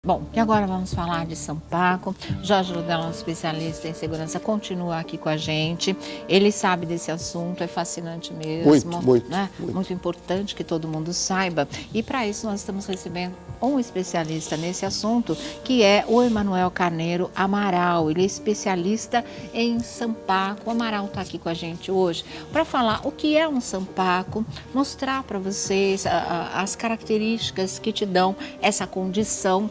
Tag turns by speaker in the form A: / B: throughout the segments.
A: Bom, e agora vamos falar de Sampaco. Jorge Ludella, um especialista em segurança, continua aqui com a gente. Ele sabe desse assunto, é fascinante mesmo. Muito importante que todo mundo saiba. E para isso nós estamos recebendo um especialista nesse assunto, que é o Emanuel Carneiro Amaral. Ele é especialista em Sampaco. O Amaral está aqui com a gente hoje para falar o que é um Sampaco, mostrar para vocês as características que te dão essa condição.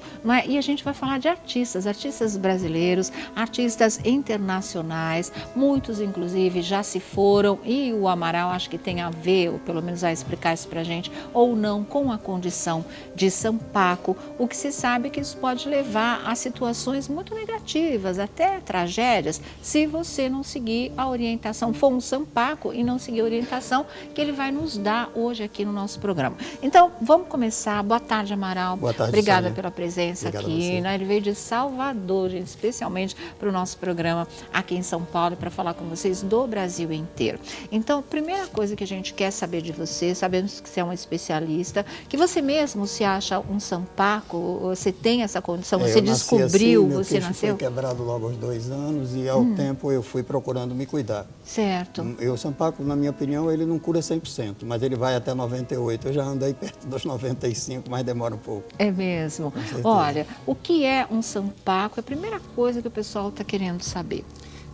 A: E a gente vai falar de artistas brasileiros, artistas internacionais, muitos inclusive já se foram, e o Amaral acho que tem a ver, ou pelo menos vai explicar isso pra gente, ou não, com a condição de Sampaco. O que se sabe é que isso pode levar a situações muito negativas, até tragédias, se você não seguir a orientação, for um Sampaco e não seguir a orientação que ele vai nos dar hoje aqui no nosso programa. Então, vamos começar. Boa tarde, Amaral.
B: Boa tarde,
A: obrigada
B: Sônia.
A: pela presença
B: Obrigado
A: aqui, né? Ele veio de Salvador, gente, especialmente para o nosso programa aqui em São Paulo, para falar com vocês do Brasil inteiro. Então, primeira coisa que a gente quer saber de você, sabemos que você é um especialista, que você mesmo se acha um Sampaco, você tem essa condição, você descobriu,
B: assim,
A: você
B: nasceu?
A: Foi
B: quebrado logo aos 2 anos e ao tempo eu fui procurando me cuidar.
A: Certo.
B: O Sampaco, na minha opinião, ele não cura 100%, mas ele vai até 98%. Eu já andei perto dos 95%, mas demora um pouco.
A: É mesmo. Olha, o que é um Sampaco? É a primeira coisa que o pessoal está querendo saber.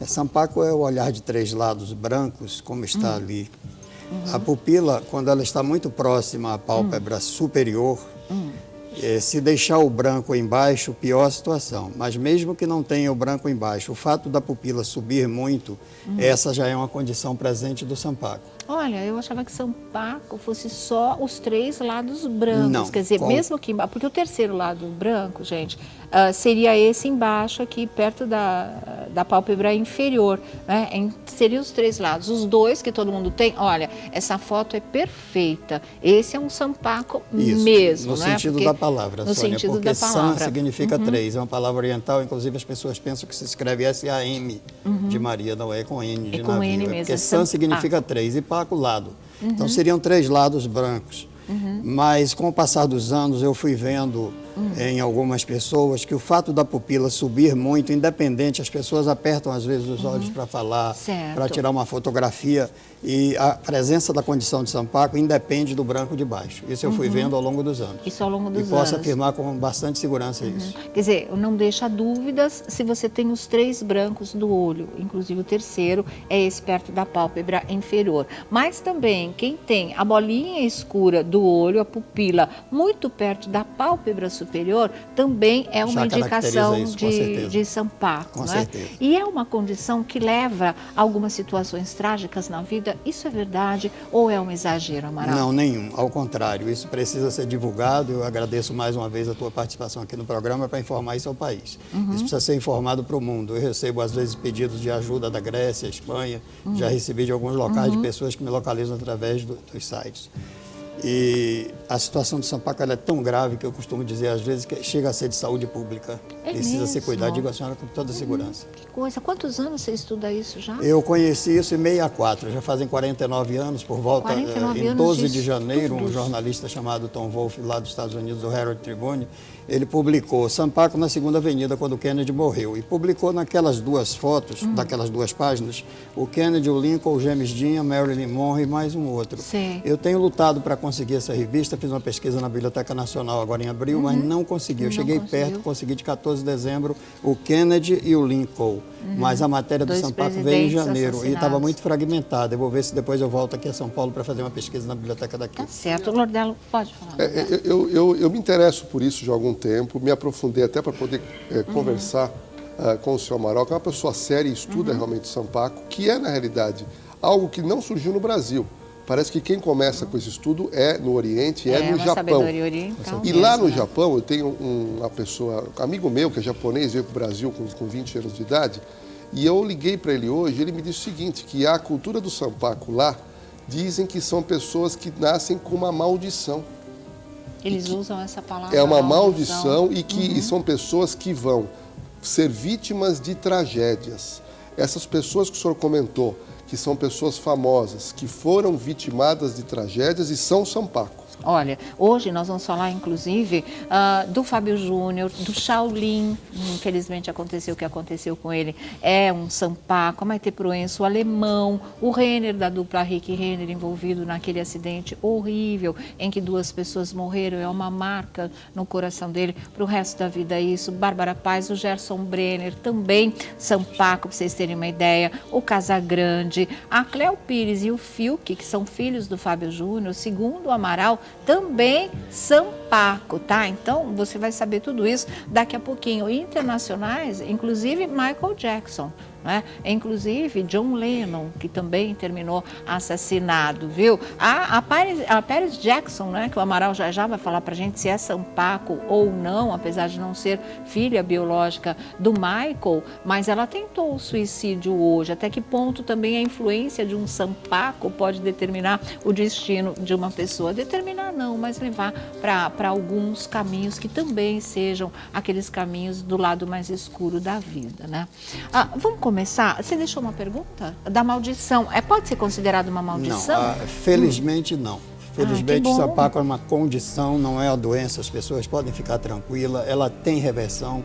B: Sampaco é o olhar de 3 lados brancos, como está ali. A pupila, quando ela está muito próxima à pálpebra superior, se deixar o branco embaixo, pior a situação. Mas mesmo que não tenha o branco embaixo, o fato da pupila subir muito, essa já é uma condição presente do Sampaco.
A: Olha, eu achava que Sampaco fosse só os 3 lados brancos.
B: Não,
A: quer dizer, mesmo que embaixo, porque o terceiro lado branco, gente, seria esse embaixo aqui, perto da pálpebra inferior, né? Seria os 3 lados. Os 2 que todo mundo tem, olha, essa foto é perfeita. Esse é um Sampaco mesmo,
B: no sentido da palavra,
A: no
B: Sônia,
A: sentido
B: porque
A: da palavra.
B: Sam significa 3, é uma palavra oriental, inclusive as pessoas pensam que se escreve S-A-M de Maria, não é com N de navio.
A: N mesmo,
B: porque Sam significa 3 e Paco lado. Então seriam 3 lados brancos. Mas com o passar dos anos eu fui vendo em algumas pessoas que o fato da pupila subir muito, independente, as pessoas apertam às vezes os olhos para falar, para tirar uma fotografia, e a presença da condição de Sampaco independe do branco de baixo. Isso eu fui vendo ao longo dos anos.
A: Isso ao longo dos anos.
B: E posso afirmar com bastante segurança isso.
A: Quer dizer, não deixa dúvidas se você tem os 3 brancos do olho, inclusive o terceiro é esse perto da pálpebra inferior. Mas também quem tem a bolinha escura do olho, a pupila muito perto da pálpebra superior, também é uma indicação
B: isso,
A: de Sampaco.
B: Com
A: não é?
B: certeza.
A: E é uma condição que leva a algumas situações trágicas na vida. Isso é verdade ou é um exagero, Amaral?
B: Não, nenhum. Ao contrário, isso precisa ser divulgado. Eu agradeço mais uma vez a tua participação aqui no programa para informar isso ao país. Isso precisa ser informado para o mundo. Eu recebo, às vezes, pedidos de ajuda da Grécia, Espanha. Já recebi de alguns locais de pessoas que me localizam através dos sites. E a situação do Sampaco ela é tão grave que eu costumo dizer às vezes que chega a ser de saúde pública. Precisa ser cuidado, digo a senhora com toda segurança.
A: Que coisa. Quantos anos você estuda isso já?
B: Eu conheci isso em 64, já fazem 49 anos, por volta,
A: 49
B: em
A: anos
B: 12 de janeiro, um
A: estudos.
B: jornalista chamado Tom Wolfe, lá dos Estados Unidos, do Herald Tribune, ele publicou Sampaco na Segunda Avenida, quando o Kennedy morreu. E publicou naquelas 2 fotos, daquelas 2 páginas, o Kennedy, o Lincoln, o James Dean, a Marilyn Monroe e mais um outro.
A: Sim.
B: Eu tenho lutado para conseguir essa revista, fiz uma pesquisa na Biblioteca Nacional agora em abril, mas não consegui. Eu cheguei perto, consegui de 14 de dezembro o Kennedy e o Lincoln. Mas a matéria do Sampaco veio em janeiro e estava muito fragmentada. Eu vou ver se depois eu volto aqui a São Paulo para fazer uma pesquisa na biblioteca daqui.
A: Tá certo. Lordelo, pode falar.
C: Eu me interesso por isso já há algum tempo, me aprofundei até para poder conversar com o senhor Amaral, que é uma pessoa séria e estuda realmente o Sampaco, que é, na realidade, algo que não surgiu no Brasil. Parece que quem começa com esse estudo é no Oriente, é no Japão.
A: Sabedoria oriental
C: E
A: mesmo,
C: lá no
A: né?
C: Japão, eu tenho uma pessoa, amigo meu, que é japonês, veio para o Brasil com 20 anos de idade, e eu liguei para ele hoje, ele me disse o seguinte, que a cultura do Sampaco lá, dizem que são pessoas que nascem com uma maldição.
A: Eles usam essa palavra.
C: É uma maldição e que são pessoas que vão ser vítimas de tragédias. Essas pessoas que o senhor comentou, que são pessoas famosas, que foram vitimadas de tragédias e são Sampaco.
A: Olha, hoje nós vamos falar, inclusive, do Fábio Júnior, do Shaolin. Infelizmente aconteceu o que aconteceu com ele. É um Sampaco, a Maite Proença, o alemão, o Renner, da dupla Rick Renner, envolvido naquele acidente horrível em que 2 pessoas morreram. É uma marca no coração dele para o resto da vida isso. Bárbara Paz, o Gerson Brenner, também Sampaco, para vocês terem uma ideia. O Casagrande, a Cléo Pires e o Fiuk, que são filhos do Fábio Júnior, segundo o Amaral, também Sampaco, tá? Então, você vai saber tudo isso daqui a pouquinho. Internacionais, inclusive Michael Jackson, né? Inclusive John Lennon, que também terminou assassinado, viu? A Paris Jackson, né? Que o Amaral já vai falar pra gente se é Sampaco ou não, apesar de não ser filha biológica do Michael, mas ela tentou o suicídio hoje. Até que ponto também a influência de um Sampaco pode determinar o destino de uma pessoa? Determinar não, mas levar para alguns caminhos que também sejam aqueles caminhos do lado mais escuro da vida, né? Vamos começar. Você deixou uma pergunta? Da maldição. Pode ser considerado uma maldição?
B: Não, felizmente não. Felizmente o Sampaco é uma condição, não é a doença. As pessoas podem ficar tranquilas, ela tem reversão.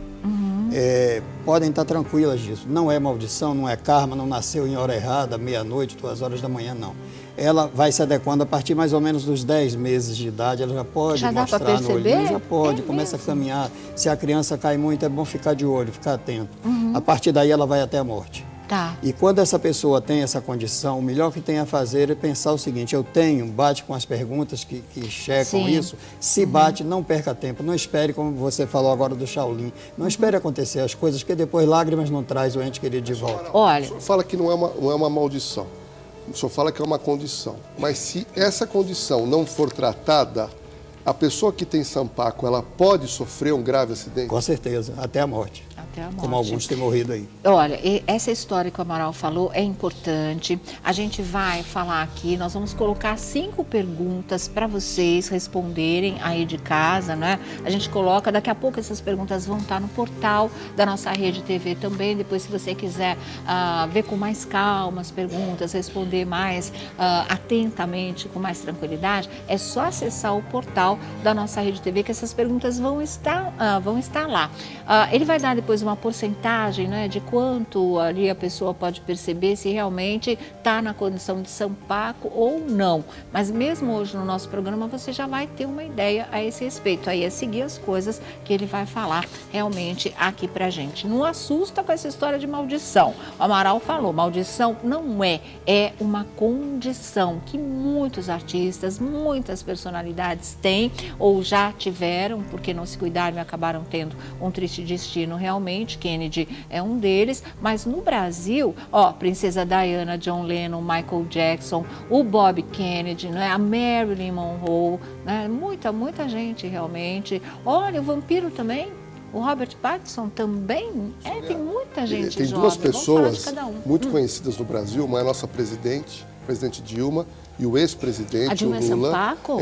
B: Podem estar tranquilas disso. Não é maldição, não é karma, não nasceu em hora errada, meia-noite, 2 horas da manhã, não. Ela vai se adequando a partir mais ou menos dos 10 meses de idade, ela já pode mostrar no olhinho, já pode, começa a caminhar. Se a criança cai muito, é bom ficar de olho, ficar atento. A partir daí ela vai até a morte.
A: Tá.
B: E quando essa pessoa tem essa condição, o melhor que tem a fazer é pensar o seguinte: bate com as perguntas que checam isso, se bate, não perca tempo, não espere, como você falou agora do Shaolin, não espere acontecer as coisas, porque depois lágrimas não traz o ente querido de volta.
A: Olha,
C: o senhor fala que não é uma maldição, o senhor fala que é uma condição, mas se essa condição não for tratada, a pessoa que tem Sampaco, ela pode sofrer um grave acidente?
B: Com certeza, até a morte.
A: Até a morte.
B: Como alguns têm morrido aí.
A: Olha, essa história que o Amaral falou é importante. A gente vai falar aqui, nós vamos colocar 5 perguntas para vocês responderem aí de casa, né? A gente coloca, daqui a pouco essas perguntas vão estar no portal da nossa Rede TV também. Depois, se você quiser ver com mais calma as perguntas, responder mais atentamente, com mais tranquilidade, é só acessar o portal da nossa Rede TV que essas perguntas vão estar lá. Ele vai dar depois uma porcentagem, né, de quanto ali a pessoa pode perceber se realmente está na condição de Sampaco ou não. Mas mesmo hoje no nosso programa você já vai ter uma ideia a esse respeito. Aí é seguir as coisas que ele vai falar realmente aqui pra gente. Não assusta com essa história de maldição. O Amaral falou, maldição não é uma condição que muitos artistas, muitas personalidades têm ou já tiveram, porque não se cuidaram e acabaram tendo um triste destino realmente. Kennedy é um deles, mas no Brasil, Princesa Diana, John Lennon, Michael Jackson, o Bob Kennedy, né, a Marilyn Monroe, né, muita gente realmente. Olha, o vampiro também, o Robert Pattinson também, tem muita gente
C: tem
A: jovem.
C: Duas pessoas muito
A: um.
C: conhecidas no Brasil, uma é a nossa presidente Dilma, e o ex-presidente, o Lula.
A: Sampaco?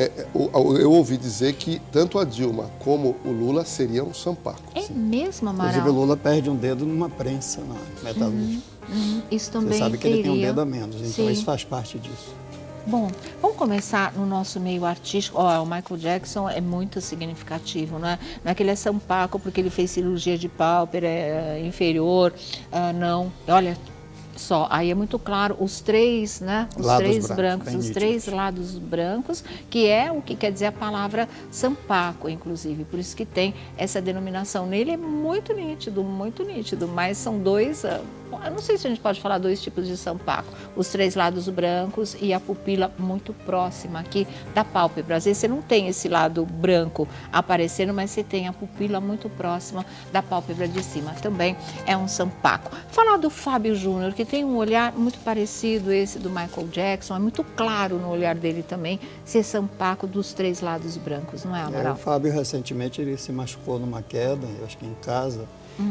C: Eu ouvi dizer que tanto a Dilma como o Lula seriam Sampaco.
A: É mesmo, Amaral?
B: Inclusive, o Lula perde um dedo numa prensa na metalúrgica.
A: Isso também
B: Você sabe que ele tem um dedo a menos, então
A: Sim.
B: isso faz parte disso.
A: Bom, vamos começar no nosso meio artístico. O Michael Jackson é muito significativo, não é que ele é Sampaco porque ele fez cirurgia de pálpebra inferior, não. Olha, só, aí é muito claro os 3, né? Os
B: lados
A: 3 brancos, os 3 lados brancos, que é o que quer dizer a palavra Sampaco, inclusive. Por isso que tem essa denominação. Nele é muito nítido, mas são 2, eu não sei se a gente pode falar 2 tipos de Sampaco. Os 3 lados brancos e a pupila muito próxima aqui da pálpebra. Às vezes você não tem esse lado branco aparecendo, mas você tem a pupila muito próxima da pálpebra de cima. Também é um Sampaco. Falar do Fábio Júnior, que tem um olhar muito parecido esse do Michael Jackson, é muito claro no olhar dele também ser Sampaco dos 3 lados brancos, não é, Amaral?
B: O Fábio recentemente ele se machucou numa queda, eu acho que em casa.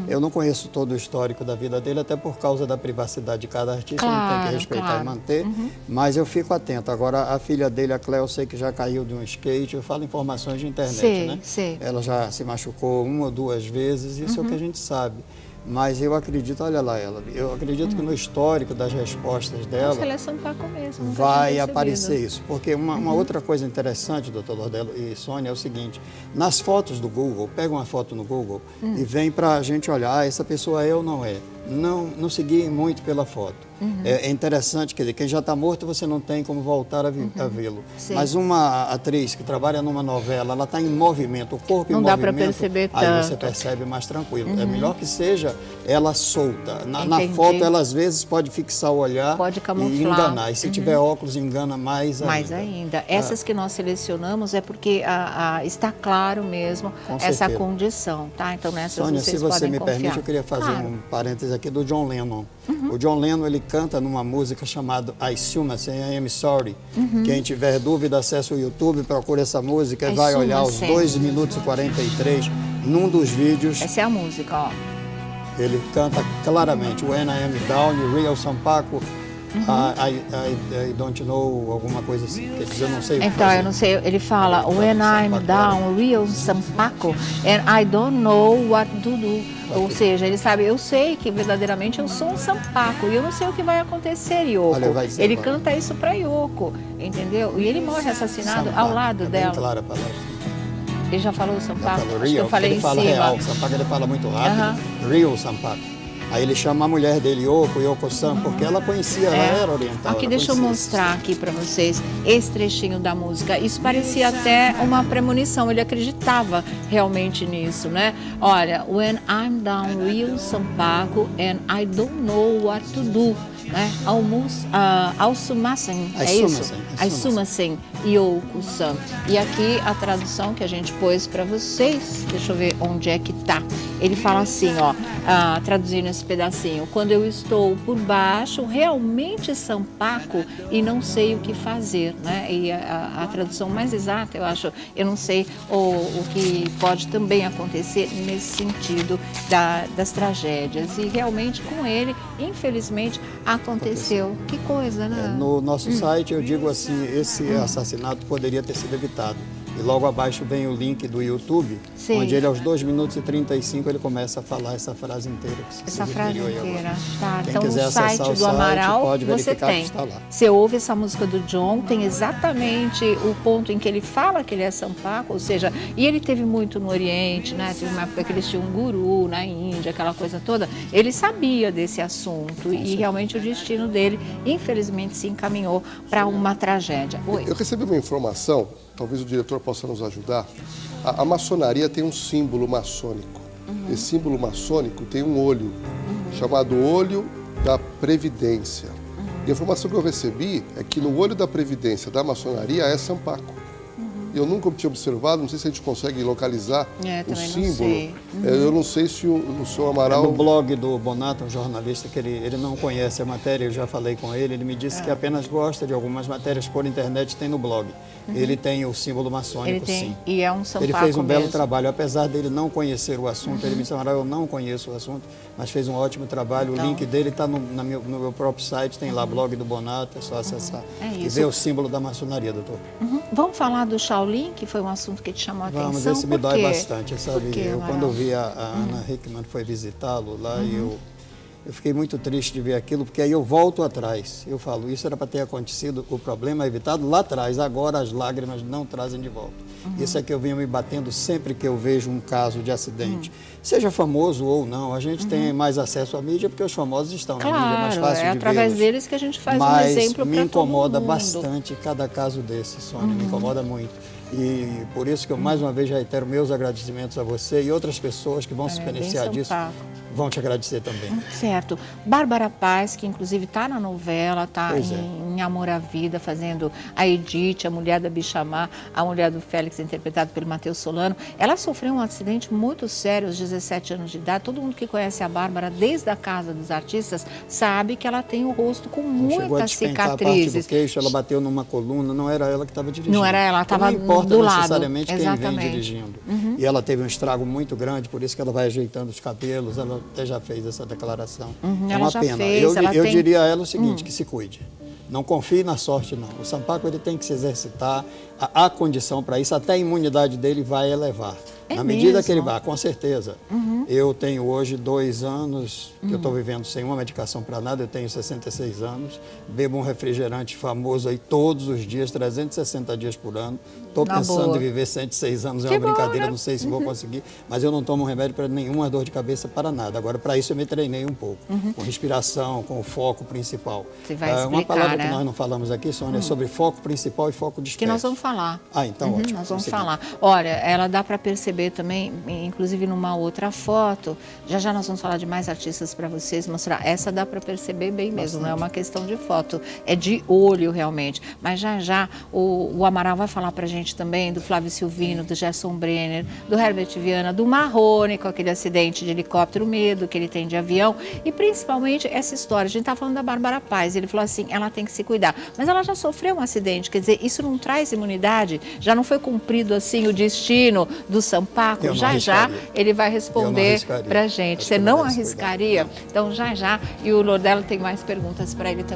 B: Eu não conheço todo o histórico da vida dele, até por causa da privacidade de cada artista, não tem que respeitar e manter, mas eu fico atento. Agora, a filha dele, a Cléo, eu sei que já caiu de um skate, eu falo informações de internet, né?
A: Sei.
B: Ela já se machucou 1 ou 2 vezes, isso é o que a gente sabe. Mas eu acredito, olha lá ela, eu acredito que no histórico das respostas dela...
A: Acho que ela é Sampaco mesmo.
B: Vai aparecer isso. Porque uma outra coisa interessante, doutor Lordelo e Sônia, é o seguinte, nas fotos do Google, pega uma foto no Google e vem para a gente olhar, essa pessoa é ou não é. Não seguir muito pela foto. É interessante, quer dizer, quem já está morto, você não tem como voltar a vê-lo. Mas uma atriz que trabalha numa novela, ela está em movimento, o corpo em movimento,
A: não dá para perceber tanto.
B: Aí você percebe mais tranquilo. É melhor que seja ela solta. Na foto, ela às vezes pode fixar o olhar e enganar. E se tiver óculos, engana mais ainda.
A: Mais ainda. Essas que nós selecionamos é porque está claro mesmo essa condição, tá? Então nessas
B: Sônia,
A: vocês
B: se você
A: podem
B: me
A: confiar.
B: permite, eu queria fazer um parênteses aqui do John Lennon. O John Lennon, ele canta numa música chamada I Am Sorry. Quem tiver dúvida, acesse o YouTube, procura essa música e vai olhar os 2 minutos e 43 num dos vídeos.
A: Essa é a música, ó.
B: Ele canta claramente When I Am Down, Real Sampaco, I don't know, alguma coisa assim. Quer dizer, eu não sei o que
A: Então,
B: fazer.
A: eu não sei, ele fala When I'm down, real Sampaco, and I don't know what to do. Ou seja, ele sabe, eu sei que verdadeiramente eu sou um Sampaco e eu não sei o que vai acontecer, Yoko.
B: Olha,
A: ele canta isso pra Yoko, entendeu? E ele morre assassinado
B: Sampaco,
A: ao lado dela.
B: Bem clara a palavra.
A: Ele já falou Sampaco?
B: Falou
A: Acho que
B: real,
A: eu falei
B: ele
A: em
B: fala
A: cima.
B: real, Sampaco ele fala muito rápido, real Sampaco. Aí ele chama a mulher dele, Yoko-san, porque ela conhecia, ela era oriental.
A: Aqui, deixa eu mostrar aqui para vocês esse trechinho da música. Isso parecia até uma premonição, ele acreditava realmente nisso, né? Olha, When I'm down, real Sampaco, and I don't know what to do. Né? Alsumasen, é isso? Alsumasen, Yoko-san. E aqui a tradução que a gente pôs para vocês, deixa eu ver onde é que tá. Ele fala assim, ó, traduzindo esse pedacinho: quando eu estou por baixo, realmente Sampaco e não sei o que fazer, né? E a tradução mais exata, eu acho, eu não sei o que pode também acontecer nesse sentido das tragédias. E realmente com ele, infelizmente, aconteceu. Que coisa, né?
B: No nosso site eu digo assim, esse assassinato poderia ter sido evitado. E logo abaixo vem o link do YouTube, onde ele aos 2 minutos e 35 ele começa a falar essa frase inteira.
A: Essa frase inteira, tá.
B: Quem
A: então
B: quiser
A: no site
B: acessar
A: do Amaral
B: pode
A: você
B: verificar
A: tem.
B: que está lá.
A: Você ouve essa música do John, tem exatamente o ponto em que ele fala que ele é Sampaco, ou seja, e ele teve muito no Oriente, né? Teve uma época que eles tinham um guru na Índia, aquela coisa toda. Ele sabia desse assunto e realmente o destino dele, infelizmente, se encaminhou para uma tragédia. Oi.
C: Eu recebi uma informação, talvez o diretor possa nos ajudar. A maçonaria tem um símbolo maçônico. Esse símbolo maçônico tem um olho, chamado olho da previdência. E a informação que eu recebi é que no olho da previdência da maçonaria é Sampaco. Eu nunca tinha observado, não sei se a gente consegue localizar o símbolo. Eu não sei se o senhor Amaral...
B: No blog do Bonato, um jornalista que ele não conhece a matéria, eu já falei com ele, ele me disse que apenas gosta de algumas matérias por internet, tem no blog. Ele tem o símbolo maçônico, sim.
A: E é um Sampaco
B: Ele fez um belo
A: mesmo.
B: trabalho, apesar dele não conhecer o assunto, ele me disse, Amaral, eu não conheço o assunto, mas fez um ótimo trabalho. O link dele está no meu próprio site, tem lá, blog do Bonato, é só acessar. E ver o símbolo da maçonaria, doutor.
A: Vamos falar do Shaolin, que foi um assunto que te chamou a atenção.
B: Vamos, esse me dói bastante, sabe?
A: Quando
B: eu vi a Ana Hickman foi visitá-lo lá e eu fiquei muito triste de ver aquilo, porque aí eu volto atrás. Eu falo, isso era para ter acontecido, o problema é evitado lá atrás, agora as lágrimas não trazem de volta. Isso é que eu venho me batendo sempre que eu vejo um caso de acidente. Seja famoso ou não, a gente tem mais acesso à mídia porque os famosos estão na mídia, é mais fácil de vê-los.
A: através deles que a gente faz um exemplo para todo mundo.
B: Mas me incomoda bastante cada caso desse, Sônia, me incomoda muito. E por isso que eu mais uma vez reitero meus agradecimentos a você e outras pessoas que vão se beneficiar disso, vão te agradecer também.
A: Certo. Bárbara Paz, que inclusive está na novela, está em Amor à Vida, fazendo a Edith, a mulher da Bichamar, a mulher do Félix, interpretado pelo Matheus Solano. Ela sofreu um acidente muito sério aos 17 anos de idade. Todo mundo que conhece a Bárbara desde a Casa dos Artistas sabe que ela tem o rosto com muitas cicatrizes.
B: A parte do queixo, ela bateu numa coluna, não era ela que estava dirigindo.
A: Não era ela estava do lado.
B: Não importa necessariamente quem vem dirigindo. E ela teve um estrago muito grande, por isso que ela vai ajeitando os cabelos, ela até já fez essa declaração. É uma pena. Eu diria a ela o seguinte, que se cuide. Não confie na sorte, não. O Sampaco ele tem que se exercitar, há condição para isso, até a imunidade dele vai elevar. Na medida que ele vá, com certeza. Eu tenho hoje 2 anos que eu estou vivendo sem uma medicação para nada, eu tenho 66 anos, bebo um refrigerante famoso aí todos os dias, 360 dias por ano. Estou pensando em viver 106 anos, é uma brincadeira, não sei se vou conseguir, mas eu não tomo remédio para nenhuma dor de cabeça, para nada. Agora, para isso eu me treinei um pouco, com respiração, com o foco principal.
A: Você vai explicar,
B: uma palavra
A: né?
B: que nós não falamos aqui, Sônia, é sobre foco principal e foco disperso.
A: Que nós vamos falar.
B: Ah, então ótimo.
A: Nós vamos falar. Olha, ela dá para perceber também, inclusive numa outra foto, já nós vamos falar de mais artistas para vocês mostrar. Essa dá para perceber bem mesmo, não é uma questão de foto, é de olho realmente. Mas já o Amaral vai falar para a gente também do Flávio Silvino, do Gerson Brenner, do Herbert Viana, do Marrone com aquele acidente de helicóptero, o medo que ele tem de avião e principalmente essa história. A gente está falando da Bárbara Paz, ele falou assim, ela tem que se cuidar. Mas ela já sofreu um acidente, quer dizer, isso não traz imunidade? Já não foi cumprido assim o destino do Sampaco? Já ele vai responder para a gente. Você não arriscaria? Então já, e o Lordelo tem mais perguntas para ele também.